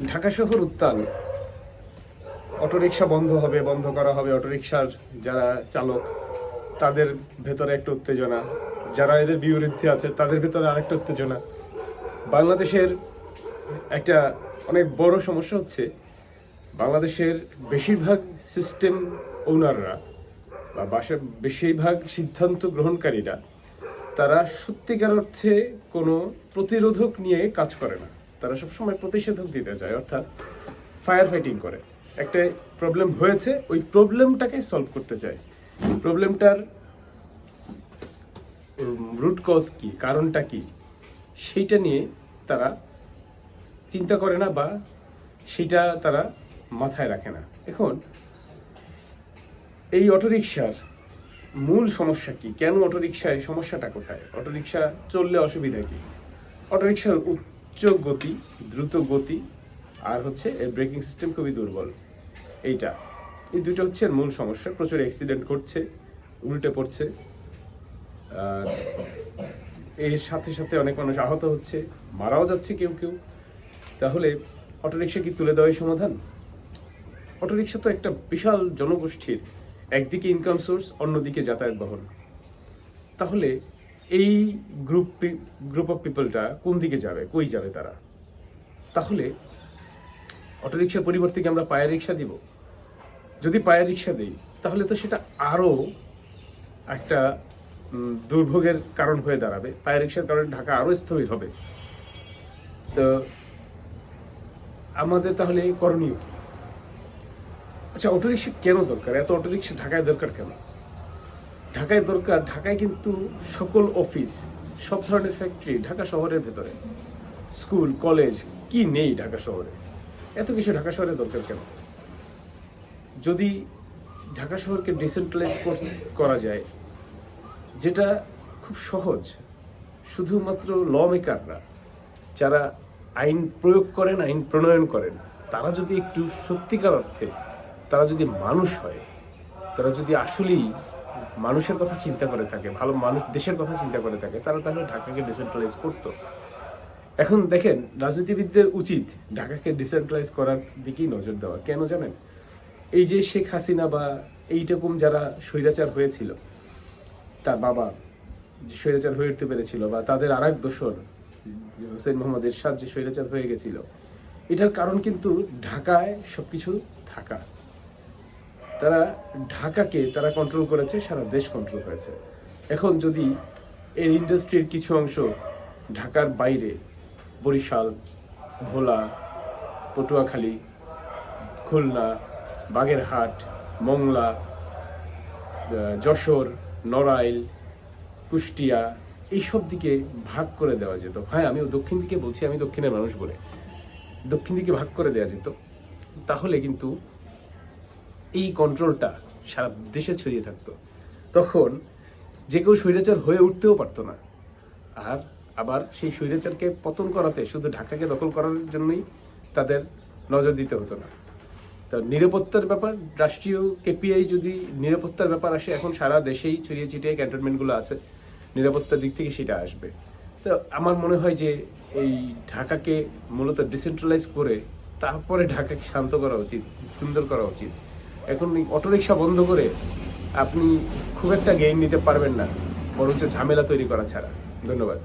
ঢাকা শহর উত্তাল, অটোরিকশা বন্ধ করা হবে। অটোরিকশার যারা চালক তাদের ভেতরে একটা উত্তেজনা, যারা এদের বিরুদ্ধে আছে তাদের ভেতরে আরেকটা উত্তেজনা। বাংলাদেশের একটা অনেক বড় সমস্যা হচ্ছে, বাংলাদেশের বেশিরভাগ সিস্টেম ওনাররা বা বেশিরভাগ সিদ্ধান্ত গ্রহণকারীরা তারা সত্যিকার অর্থে কোনো প্রতিরোধক নিয়ে কাজ করে না। তারা সবসময় প্রতিষেধক দিতে চায়, অর্থাৎ ফায়ার ফাইটিং করে। একটা প্রবলেম হয়েছে, ওই প্রবলেমটাকে সলভ করতে চায়। প্রবলেমটার রুট কজ কি, কারণটা কি, সেইটা নিয়ে তারা চিন্তা করে না বা সেটা তারা মাথায় রাখে না। এখন এই অটোরিকশার মূল সমস্যা কি? কেন অটোরিকশায় সমস্যাটা কোথায়? অটোরিকশা চললে অসুবিধা কি? অটোরিকশার উচ্চ গতি, দ্রুত গতি, আর হচ্ছে এর ব্রেকিং সিস্টেম খুবই দুর্বল। এই দুটো হচ্ছে এর মূল সমস্যা। প্রচুর অ্যাক্সিডেন্ট ঘটছে, উল্টে পড়ছে, আর এর সাথে সাথে অনেক মানুষ আহত হচ্ছে, মারাও যাচ্ছে কেউ কেউ। তাহলে অটোরিকশা কি তুলে দেওয়াই সমাধান? অটোরিকশা তো একটা বিশাল জনগোষ্ঠীর, একদিকে ইনকাম সোর্স, অন্যদিকে যাতায়াত বাহন। তাহলে এই গ্রুপ অফ পিপলটা কোন দিকে যাবে, কই যাবে তারা? তাহলে অটোরিকশার পরিবর্তে কি আমরা পায়ের রিক্সা দিব? যদি পায়ের রিক্সা দিই তাহলে তো সেটা আরও একটা দুর্ভোগের কারণ হয়ে দাঁড়াবে। পায়ের রিক্সার কারণে ঢাকা আরও স্থবির হবে। তো আমাদের তাহলে করণীয় কি? আচ্ছা, অটোরিকশা কেন দরকার? এত অটোরিকশা ঢাকায় দরকার কেন? ঢাকায় দরকার, ঢাকায় কিন্তু সকল অফিস, সব ধরনের ফ্যাক্টরি ঢাকা শহরের ভেতরে, স্কুল কলেজ কি নেই ঢাকা শহরে? এত কিছু ঢাকা শহরে দরকার কেন? যদি ঢাকা শহরকে ডিসেন্ট্রালাইজ করা যায়, যেটা খুব সহজ, শুধুমাত্র ল মেকাররা যারা আইন প্রয়োগ করেন, আইন প্রণয়ন করেন, তারা যদি একটু সত্যিকার অর্থে তারা যদি মানুষ হয়, তারা যদি আসলেই মানুষের কথা চিন্তা করে থাকে, ভালো মানুষ দেশের কথা চিন্তা করে থাকে, তারা তাহলে ঢাকাকে ডিসেন্ট্রালাইজ করতো। এখন দেখেন, রাজনীতিবিদদের উচিত ঢাকাকে ডিসেন্ট্রালাইজ করার দিকেই নজর দেওয়া। কেন জানেন? এই যে শেখ হাসিনা বা এইরকম যারা স্বৈরাচার হয়েছিল, তার বাবা যে স্বৈরাচার হয়ে উঠতে পেরেছিল, বা তাদের আর এক দোসর হোসেন মোহাম্মদ এরশাদ যে স্বৈরাচার হয়ে গেছিল, এটার কারণ কিন্তু ঢাকায় সবকিছু থাকা। তারা ঢাকাকে তারা কন্ট্রোল করেছে, সারা দেশ কন্ট্রোল করেছে। এখন যদি এর ইন্ডাস্ট্রির কিছু অংশ ঢাকার বাইরে, বরিশাল, ভোলা, পটুয়াখালী, খুলনা, বাগেরহাট, মংলা, যশোর, নড়াইল, কুষ্টিয়া, এইসব দিকে ভাগ করে দেওয়া যেত। হ্যাঁ, আমিও দক্ষিণ দিকে বলছি, আমি দক্ষিণের মানুষ বলে, দক্ষিণ দিকে ভাগ করে দেওয়া যেত, তাহলে কিন্তু এই কন্ট্রোলটা সারা দেশে ছড়িয়ে থাকতো। তখন যে কেউ স্বৈরাচার হয়ে উঠতেও পারতো না। আর আবার সেই স্বৈরাচারকে পতন করাতে শুধু ঢাকাকে দখল করার জন্যই তাদের নজর দিতে হতো না। তো নিরাপত্তার ব্যাপার, রাষ্ট্রীয় কেপিআই যদি নিরাপত্তার ব্যাপার আসে, এখন সারা দেশেই ছড়িয়ে ছিটিয়ে ক্যান্টনমেন্টগুলো আছে, নিরাপত্তার দিক থেকে সেটা আসবে। তো আমার মনে হয় যে এই ঢাকাকে মূলত ডিসেন্ট্রালাইজ করে তারপরে ঢাকাকে শান্ত করা উচিত, সুন্দর করা উচিত। এখন অটোরিকশা বন্ধ করে আপনি খুব একটা গেইন নিতে পারবেন না, বরঞ্চ ঝামেলা তৈরি করা ছাড়া। ধন্যবাদ।